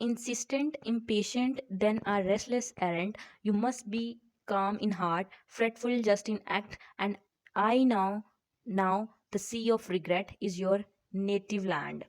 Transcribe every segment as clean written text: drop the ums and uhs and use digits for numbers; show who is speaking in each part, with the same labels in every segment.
Speaker 1: insistent, impatient, then a restless errant. You must be calm in heart, fretful just in act, and I now the sea of regret is your native land.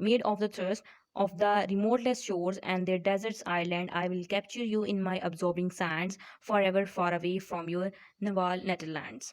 Speaker 1: made of the thirst of the remoteless shores and their deserts island. I will capture you in my absorbing sands, forever far away from your naval netherlands.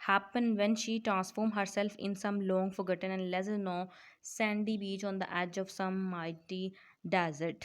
Speaker 1: happen when she transform herself in some long forgotten and lesser known sandy beach on the edge of some mighty desert.